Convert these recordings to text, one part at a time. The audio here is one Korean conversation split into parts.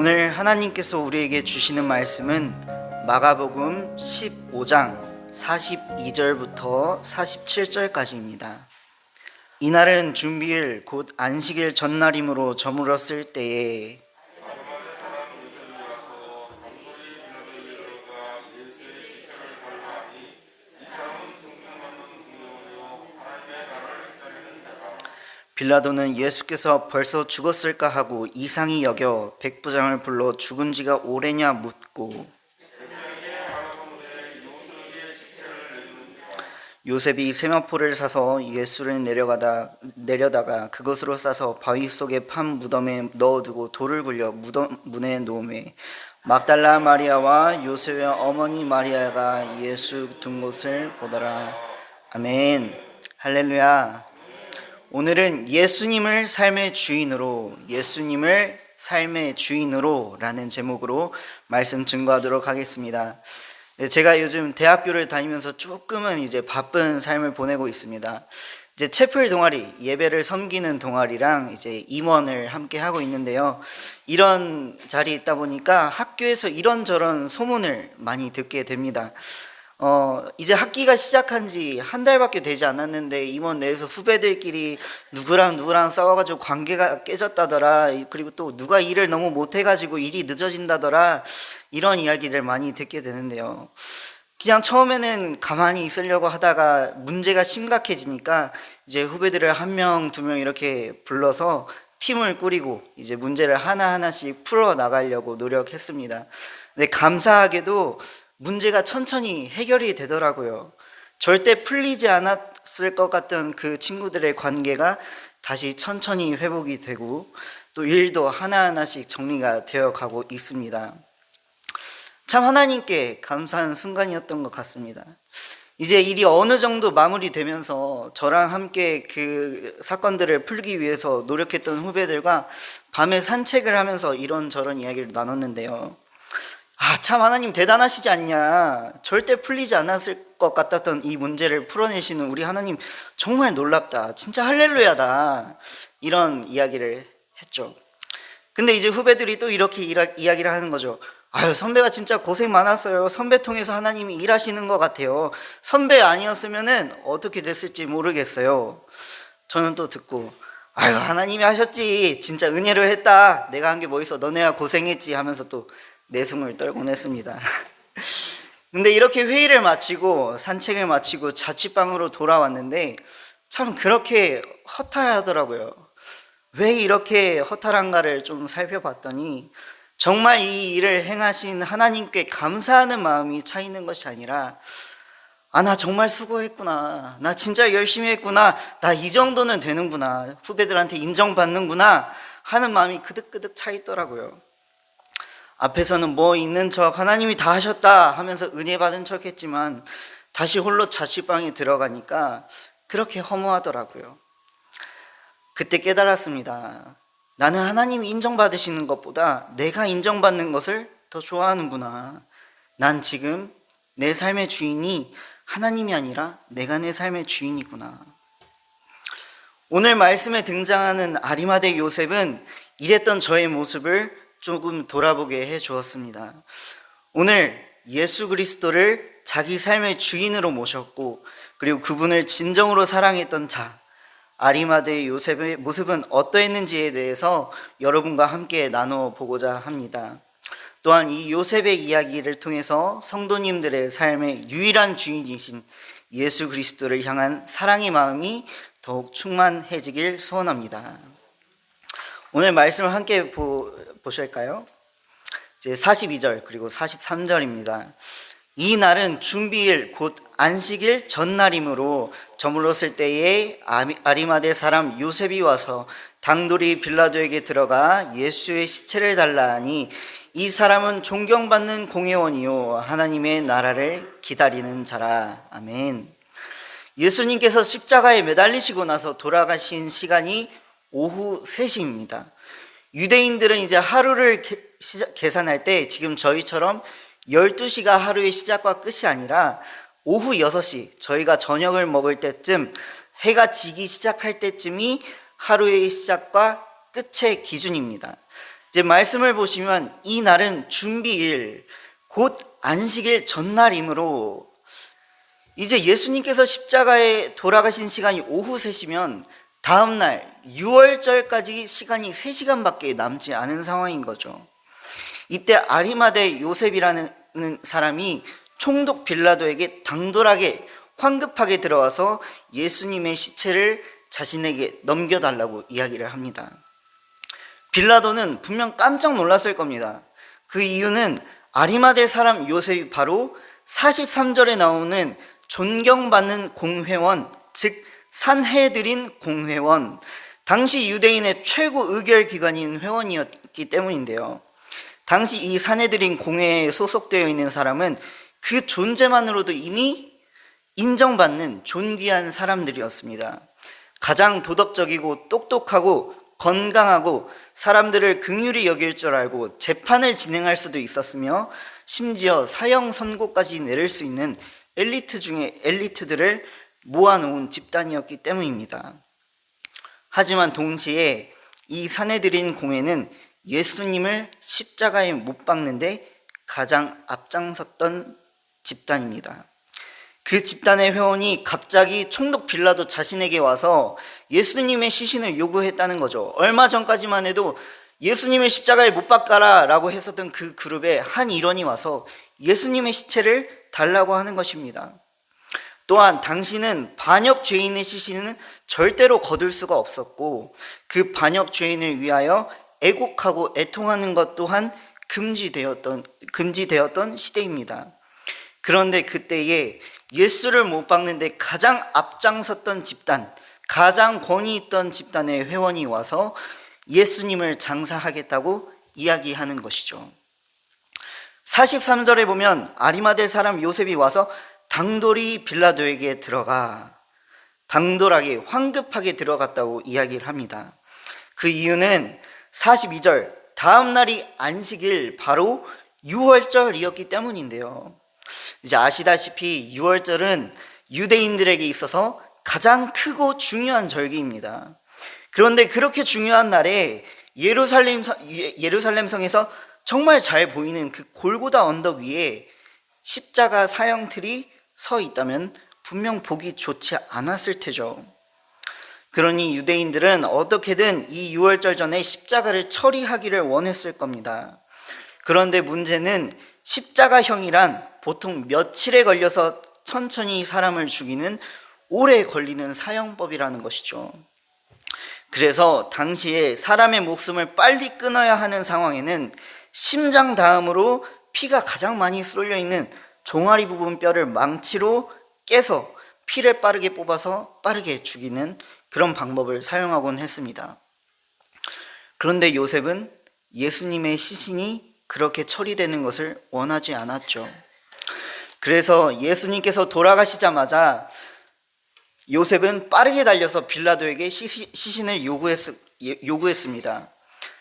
오늘 하나님께서 우리에게 주시는 말씀은 마가복음 15장 42절부터 47절까지입니다. 이날은 준비일 곧 안식일 전날이므로 저물었을 때에 빌라도는 예수께서 벌써 죽었을까 하고 이상히 여겨 백부장을 불러 죽은 지가 오래냐 묻고, 요셉이 세마포를 사서 예수를 내려다가 그것으로 싸서 바위 속에 판 무덤에 넣어두고 돌을 굴려 무덤 문에 놓음에 막달라 마리아와 요셉의 어머니 마리아가 예수 둔 곳을 보더라. 아멘. 할렐루야. 오늘은 예수님을 삶의 주인으로 라는 제목으로 말씀 증거하도록 하겠습니다. 제가 요즘 대학교를 다니면서 조금은 이제 바쁜 삶을 보내고 있습니다. 이제 채플 동아리, 예배를 섬기는 동아리랑 이제 임원을 함께 하고 있는데요. 이런 자리에 있다 보니까 학교에서 이런저런 소문을 많이 듣게 됩니다. 이제 학기가 시작한 지 한 달밖에 되지 않았는데 임원 내에서 후배들끼리 누구랑 싸워가지고 관계가 깨졌다더라, 그리고 또 누가 일을 너무 못해가지고 일이 늦어진다더라, 이런 이야기를 많이 듣게 되는데요. 그냥 처음에는 가만히 있으려고 하다가 문제가 심각해지니까 이제 후배들을 한 명, 두 명 이렇게 불러서 팀을 꾸리고 이제 문제를 하나하나씩 풀어 나가려고 노력했습니다. 근데 감사하게도 문제가 천천히 해결이 되더라고요. 절대 풀리지 않았을 것 같던 그 친구들의 관계가 다시 천천히 회복이 되고 또 일도 하나하나씩 정리가 되어 가고 있습니다. 참 하나님께 감사한 순간이었던 것 같습니다. 이제 일이 어느 정도 마무리되면서 저랑 함께 그 사건들을 풀기 위해서 노력했던 후배들과 밤에 산책을 하면서 이런저런 이야기를 나눴는데요. 참 하나님 대단하시지 않냐, 절대 풀리지 않았을 것 같았던 이 문제를 풀어내시는 우리 하나님 정말 놀랍다, 진짜 할렐루야다, 이런 이야기를 했죠. 근데 이제 후배들이 또 이렇게 이야기를 하는 거죠. 선배가 진짜 고생 많았어요. 선배 통해서 하나님이 일하시는 것 같아요. 선배 아니었으면은 어떻게 됐을지 모르겠어요. 저는 또 듣고 하나님이 하셨지, 진짜 은혜로 했다, 내가 한 게 뭐 있어, 너네가 고생했지 하면서 또 내숭을 떨곤 했습니다. 근데 이렇게 회의를 마치고 산책을 마치고 자취방으로 돌아왔는데 참 그렇게 허탈하더라고요. 왜 이렇게 허탈한가를 좀 살펴봤더니 정말 이 일을 행하신 하나님께 감사하는 마음이 차 있는 것이 아니라 나 정말 수고했구나, 나 진짜 열심히 했구나, 나 이 정도는 되는구나, 후배들한테 인정받는구나 하는 마음이 그득그득 차 있더라고요. 앞에서는 뭐 있는 척 하나님이 다 하셨다 하면서 은혜 받은 척 했지만 다시 홀로 자취방에 들어가니까 그렇게 허무하더라고요. 그때 깨달았습니다. 나는 하나님이 인정받으시는 것보다 내가 인정받는 것을 더 좋아하는구나. 난 지금 내 삶의 주인이 하나님이 아니라 내가 내 삶의 주인이구나. 오늘 말씀에 등장하는 아리마대 요셉은 이랬던 저의 모습을 조금 돌아보게 해 주었습니다. 오늘 예수 그리스도를 자기 삶의 주인으로 모셨고 그리고 그분을 진정으로 사랑했던 자 아리마대 요셉의 모습은 어떠했는지에 대해서 여러분과 함께 나눠 보고자 합니다. 또한 이 요셉의 이야기를 통해서 성도님들의 삶의 유일한 주인이신 예수 그리스도를 향한 사랑의 마음이 더욱 충만해지길 소원합니다. 오늘 말씀을 함께 보실까요? 이제 42절 그리고 43절입니다. 이 날은 준비일 곧 안식일 전날이므로 저물었을 때에 아리마대 사람 요셉이 와서 당돌이 빌라도에게 들어가 예수의 시체를 달라 하니 이 사람은 존경받는 공회원이요 하나님의 나라를 기다리는 자라. 아멘. 예수님께서 십자가에 매달리시고 나서 돌아가신 시간이 오후 3시입니다. 유대인들은 이제 하루를 계산할 때 지금 저희처럼 12시가 하루의 시작과 끝이 아니라 오후 6시, 저희가 저녁을 먹을 때쯤, 해가 지기 시작할 때쯤이 하루의 시작과 끝의 기준입니다. 이제 말씀을 보시면 이 날은 준비일, 곧 안식일 전날이므로 이제 예수님께서 십자가에 돌아가신 시간이 오후 3시면 다음날 6월절까지 시간이 3시간밖에 남지 않은 상황인 거죠. 이때 아리마대 요셉이라는 사람이 총독 빌라도에게 당돌하게 황급하게 들어와서 예수님의 시체를 자신에게 넘겨달라고 이야기를 합니다. 빌라도는 분명 깜짝 놀랐을 겁니다. 그 이유는 아리마대 사람 요셉이 바로 43절에 나오는 존경받는 공회원, 즉 산헤드린 공회원, 당시 유대인의 최고 의결기관인 회원이었기 때문인데요. 당시 이 산헤드린 공회에 소속되어 있는 사람은 그 존재만으로도 이미 인정받는 존귀한 사람들이었습니다. 가장 도덕적이고 똑똑하고 건강하고 사람들을 긍휼히 여길 줄 알고 재판을 진행할 수도 있었으며 심지어 사형 선고까지 내릴 수 있는 엘리트 중에 엘리트들을 모아놓은 집단이었기 때문입니다. 하지만 동시에 이 산헤드린 공회는 예수님을 십자가에 못 박는데 가장 앞장섰던 집단입니다. 그 집단의 회원이 갑자기 총독 빌라도 자신에게 와서 예수님의 시신을 요구했다는 거죠. 얼마 전까지만 해도 예수님을 십자가에 못 박아라 라고 했었던 그 그룹의 한 일원이 와서 예수님의 시체를 달라고 하는 것입니다. 또한 당시는 반역 죄인의 시신은 절대로 거둘 수가 없었고 그 반역 죄인을 위하여 애곡하고 애통하는 것 또한 금지되었던 시대입니다. 그런데 그때에 예수를 못 박는데 가장 앞장섰던 집단, 가장 권위 있던 집단의 회원이 와서 예수님을 장사하겠다고 이야기하는 것이죠. 43절에 보면 아리마대 사람 요셉이 와서 당돌히 빌라도에게 들어가, 당돌하게 황급하게 들어갔다고 이야기를 합니다. 그 이유는 42절, 다음 날이 안식일, 바로 유월절이었기 때문인데요. 이제 아시다시피 유월절은 유대인들에게 있어서 가장 크고 중요한 절기입니다. 그런데 그렇게 중요한 날에 예루살렘 성에서 정말 잘 보이는 그 골고다 언덕 위에 십자가 사형틀이 서 있다면 분명 보기 좋지 않았을 테죠. 그러니 유대인들은 어떻게든 이 유월절 전에 십자가를 처리하기를 원했을 겁니다. 그런데 문제는 십자가형이란 보통 며칠에 걸려서 천천히 사람을 죽이는 오래 걸리는 사형법이라는 것이죠. 그래서 당시에 사람의 목숨을 빨리 끊어야 하는 상황에는 심장 다음으로 피가 가장 많이 쏠려 있는 종아리 부분 뼈를 망치로 깨서 피를 빠르게 뽑아서 빠르게 죽이는 그런 방법을 사용하곤 했습니다. 그런데 요셉은 예수님의 시신이 그렇게 처리되는 것을 원하지 않았죠. 그래서 예수님께서 돌아가시자마자 요셉은 빠르게 달려서 빌라도에게 시신을 요구했습니다.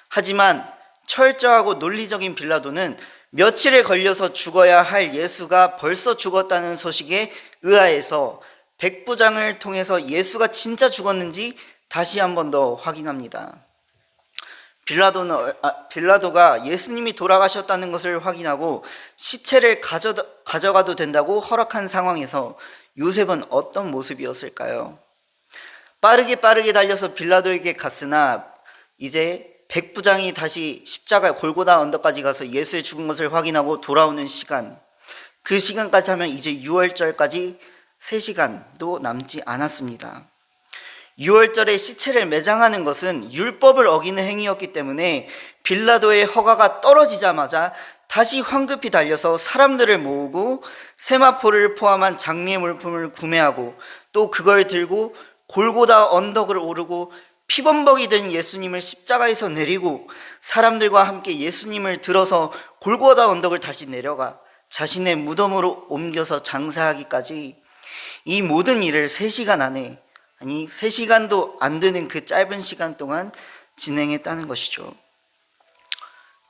하지만 철저하고 논리적인 빌라도는 며칠에 걸려서 죽어야 할 예수가 벌써 죽었다는 소식에 의아해서 백부장을 통해서 예수가 진짜 죽었는지 다시 한 번 더 확인합니다. 빌라도가 예수님이 돌아가셨다는 것을 확인하고 시체를 가져가도 된다고 허락한 상황에서 요셉은 어떤 모습이었을까요? 빠르게 달려서 빌라도에게 갔으나 이제 백부장이 다시 십자가 골고다 언덕까지 가서 예수의 죽은 것을 확인하고 돌아오는 시간, 그 시간까지 하면 이제 6월절까지 3시간도 남지 않았습니다. 6월절에 시체를 매장하는 것은 율법을 어기는 행위였기 때문에 빌라도의 허가가 떨어지자마자 다시 황급히 달려서 사람들을 모으고 세마포를 포함한 장미의 물품을 구매하고 또 그걸 들고 골고다 언덕을 오르고 피범벅이 된 예수님을 십자가에서 내리고 사람들과 함께 예수님을 들어서 골고다 언덕을 다시 내려가 자신의 무덤으로 옮겨서 장사하기까지 이 모든 일을 3시간 안에, 아니 3시간도 안 되는 그 짧은 시간 동안 진행했다는 것이죠.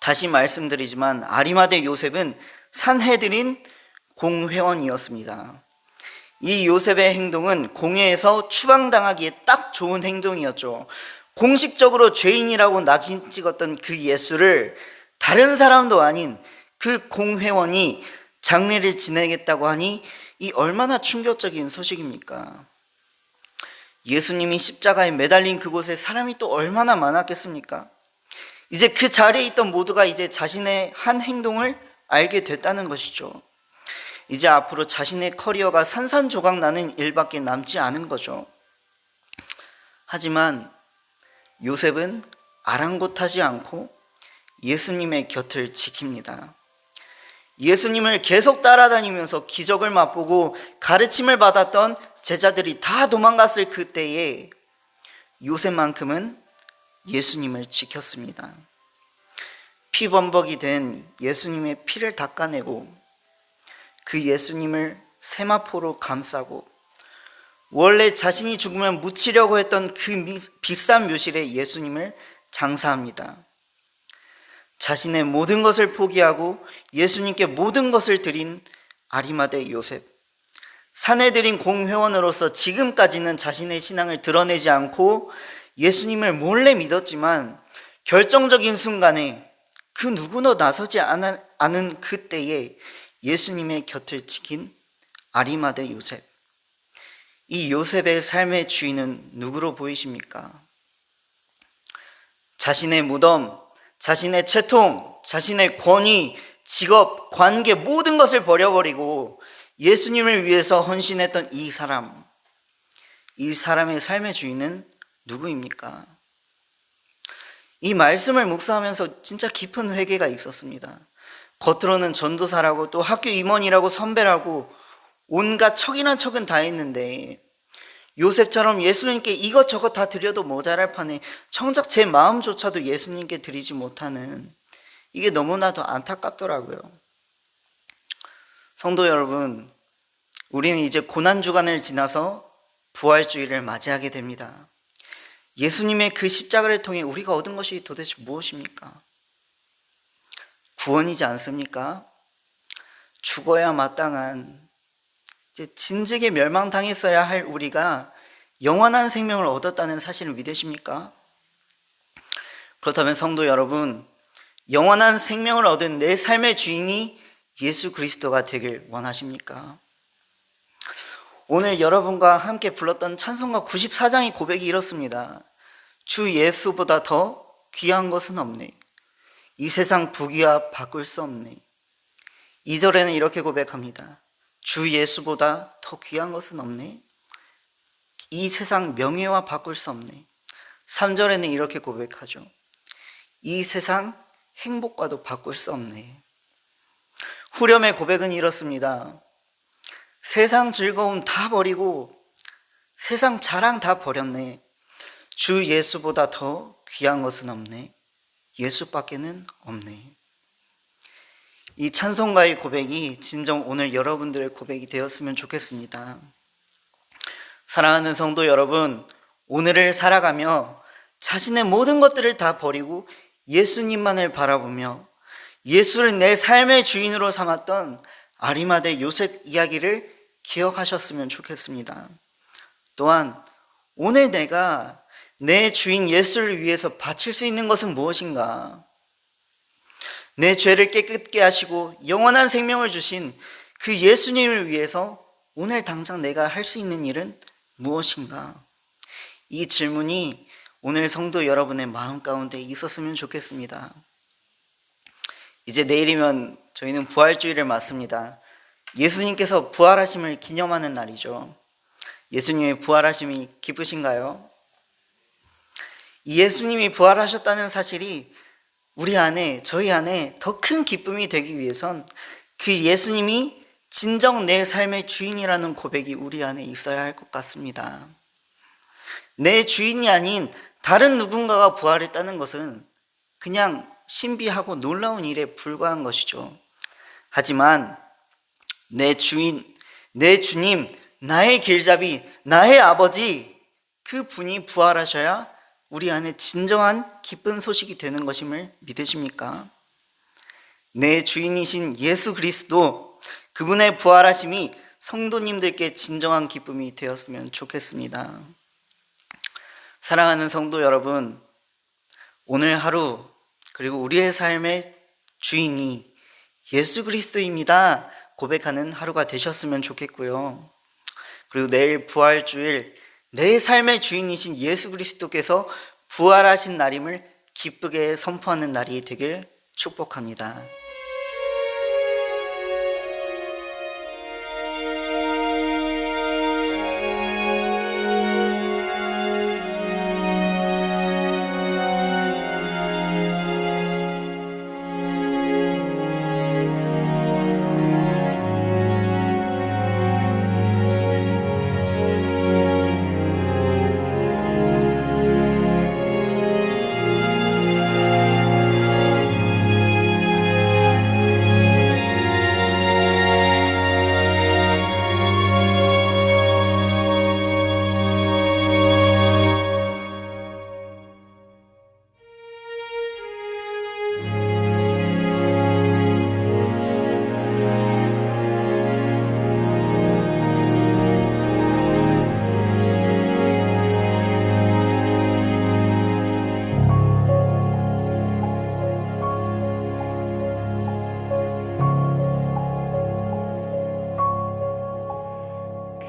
다시 말씀드리지만 아리마대 요셉은 산헤드린 공회원이었습니다. 이 요셉의 행동은 공회에서 추방당하기에 딱 좋은 행동이었죠. 공식적으로 죄인이라고 낙인 찍었던 그 예수를 다른 사람도 아닌 그 공회원이 장례를 지내겠다고 하니 이 얼마나 충격적인 소식입니까? 예수님이 십자가에 매달린 그곳에 사람이 또 얼마나 많았겠습니까? 이제 그 자리에 있던 모두가 이제 자신의 한 행동을 알게 됐다는 것이죠. 이제 앞으로 자신의 커리어가 산산조각 나는 일밖에 남지 않은 거죠. 하지만 요셉은 아랑곳하지 않고 예수님의 곁을 지킵니다. 예수님을 계속 따라다니면서 기적을 맛보고 가르침을 받았던 제자들이 다 도망갔을 그때에 요셉만큼은 예수님을 지켰습니다. 피범벅이 된 예수님의 피를 닦아내고 그 예수님을 세마포로 감싸고 원래 자신이 죽으면 묻히려고 했던 그 비싼 묘실에 예수님을 장사합니다. 자신의 모든 것을 포기하고 예수님께 모든 것을 드린 아리마대 요셉. 사내들인 공회원으로서 지금까지는 자신의 신앙을 드러내지 않고 예수님을 몰래 믿었지만 결정적인 순간에 그 누구도 나서지 않은 그때에 예수님의 곁을 지킨 아리마대 요셉. 이 요셉의 삶의 주인은 누구로 보이십니까? 자신의 무덤, 자신의 채통, 자신의 권위, 직업, 관계 모든 것을 버려버리고 예수님을 위해서 헌신했던 이 사람의 삶의 주인은 누구입니까? 이 말씀을 묵상하면서 진짜 깊은 회개가 있었습니다. 겉으로는 전도사라고 또 학교 임원이라고 선배라고 온갖 척이나 척은 다 했는데 요셉처럼 예수님께 이것저것 다 드려도 모자랄 판에 정작 제 마음조차도 예수님께 드리지 못하는, 이게 너무나도 안타깝더라고요. 성도 여러분, 우리는 이제 고난주간을 지나서 부활주의를 맞이하게 됩니다. 예수님의 그 십자가를 통해 우리가 얻은 것이 도대체 무엇입니까? 구원이지 않습니까? 죽어야 마땅한, 이제 진즉에 멸망당했어야 할 우리가 영원한 생명을 얻었다는 사실을 믿으십니까? 그렇다면 성도 여러분, 영원한 생명을 얻은 내 삶의 주인이 예수 그리스도가 되길 원하십니까? 오늘 여러분과 함께 불렀던 찬송가 94장의 고백이 이렇습니다. 주 예수보다 더 귀한 것은 없네. 이 세상 부귀와 바꿀 수 없네. 2절에는 이렇게 고백합니다. 주 예수보다 더 귀한 것은 없네. 이 세상 명예와 바꿀 수 없네. 3절에는 이렇게 고백하죠. 이 세상 행복과도 바꿀 수 없네. 후렴의 고백은 이렇습니다. 세상 즐거움 다 버리고 세상 자랑 다 버렸네. 주 예수보다 더 귀한 것은 없네. 예수밖에는 없네. 이 찬송가의 고백이 진정 오늘 여러분들의 고백이 되었으면 좋겠습니다. 사랑하는 성도 여러분, 오늘을 살아가며 자신의 모든 것들을 다 버리고 예수님만을 바라보며 예수를 내 삶의 주인으로 삼았던 아리마대 요셉 이야기를 기억하셨으면 좋겠습니다. 또한 오늘 내가 내 주인 예수를 위해서 바칠 수 있는 것은 무엇인가? 내 죄를 깨끗게 하시고 영원한 생명을 주신 그 예수님을 위해서 오늘 당장 내가 할 수 있는 일은 무엇인가? 이 질문이 오늘 성도 여러분의 마음 가운데 있었으면 좋겠습니다. 이제 내일이면 저희는 부활주의를 맞습니다. 예수님께서 부활하심을 기념하는 날이죠. 예수님의 부활하심이 기쁘신가요? 예수님이 부활하셨다는 사실이 우리 안에, 저희 안에 더 큰 기쁨이 되기 위해선 그 예수님이 진정 내 삶의 주인이라는 고백이 우리 안에 있어야 할 것 같습니다. 내 주인이 아닌 다른 누군가가 부활했다는 것은 그냥 신비하고 놀라운 일에 불과한 것이죠. 하지만 내 주인, 내 주님, 나의 길잡이, 나의 아버지, 그 분이 부활하셔야 우리 안에 진정한 기쁜 소식이 되는 것임을 믿으십니까? 내 주인이신 예수 그리스도, 그분의 부활하심이 성도님들께 진정한 기쁨이 되었으면 좋겠습니다. 사랑하는 성도 여러분, 오늘 하루 그리고 우리의 삶의 주인이 예수 그리스도입니다 고백하는 하루가 되셨으면 좋겠고요. 그리고 내일 부활주일, 내 삶의 주인이신 예수 그리스도께서 부활하신 날임을 기쁘게 선포하는 날이 되길 축복합니다.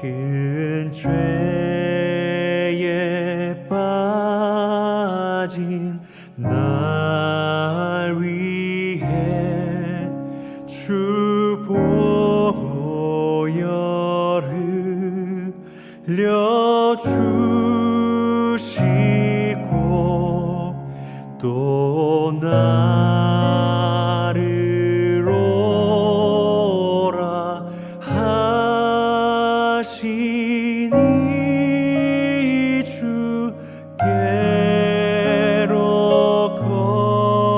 큰 죄에 빠진 날 위해 주 보혈을 흘려주시고 또 나를 오라 하시니 주께로 거저갑니다.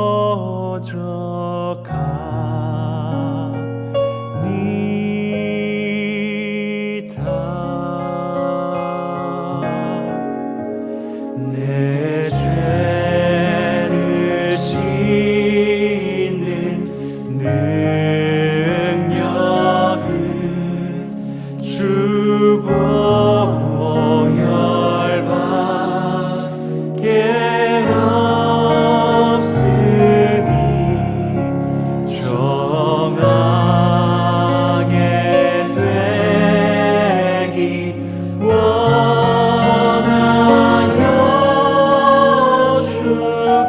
내 죄를 씻는 능력은 주 보혈밖에 없으니 정하게 되기 원하여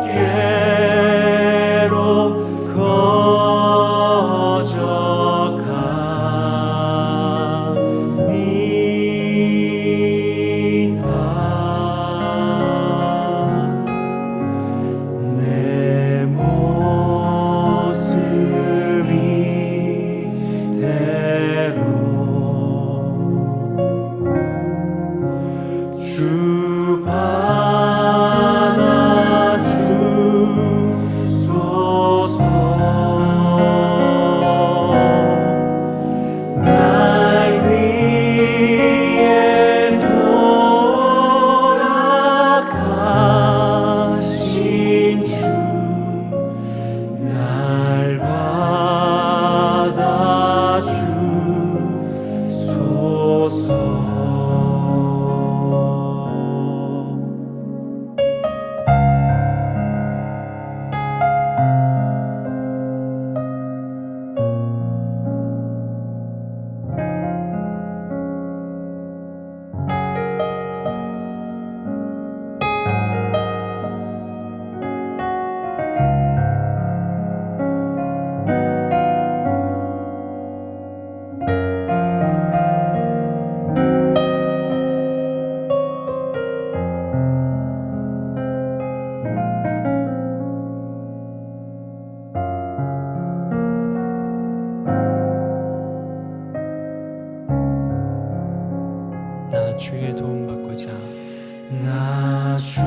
주께로 거저갑니다. 내 모습 이대로 주 받아주소서. 날 위해 돌아가신 주, 날 받아주소서. 나 주의 도움 받고자 나 주의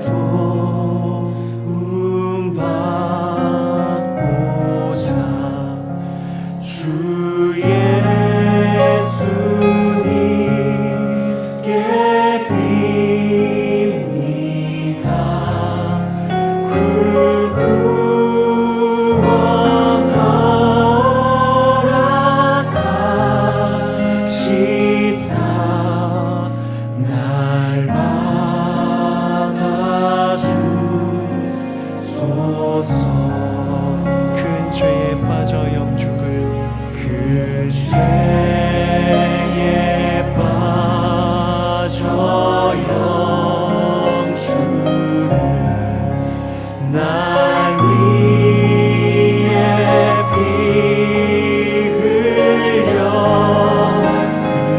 도움 받고자 주 예수님께 빕니다. 그 구원 허락하시사 날 날 받아주소서. 큰 죄에 빠져 영죽을 그 죄에 빠져 영주는 날 위해 피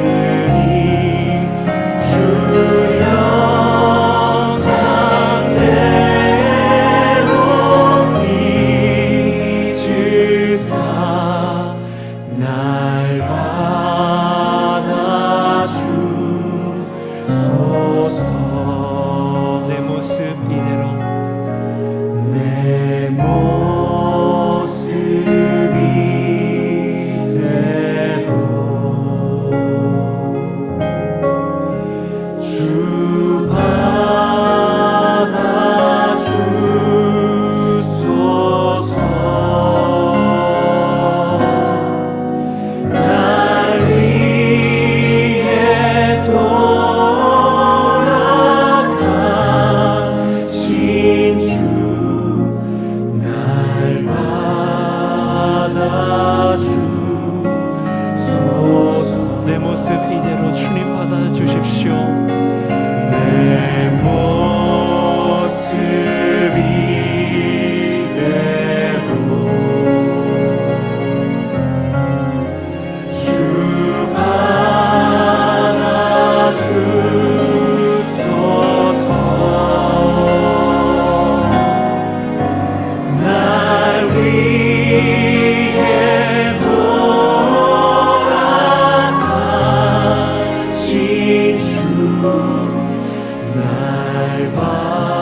흘렸으니 주 형상대로 빚으사 날 받아주소서. 내 모습 이대로 내 모습 이대로 주 받아주소서. 날 위해 돌아가신 주 날 받아주소서. 내 모습 이대로 주님 받아주십시오. 내 모습 이대로 주 받아주소서. 날 위해 돌아가신 주 날 받아주소서.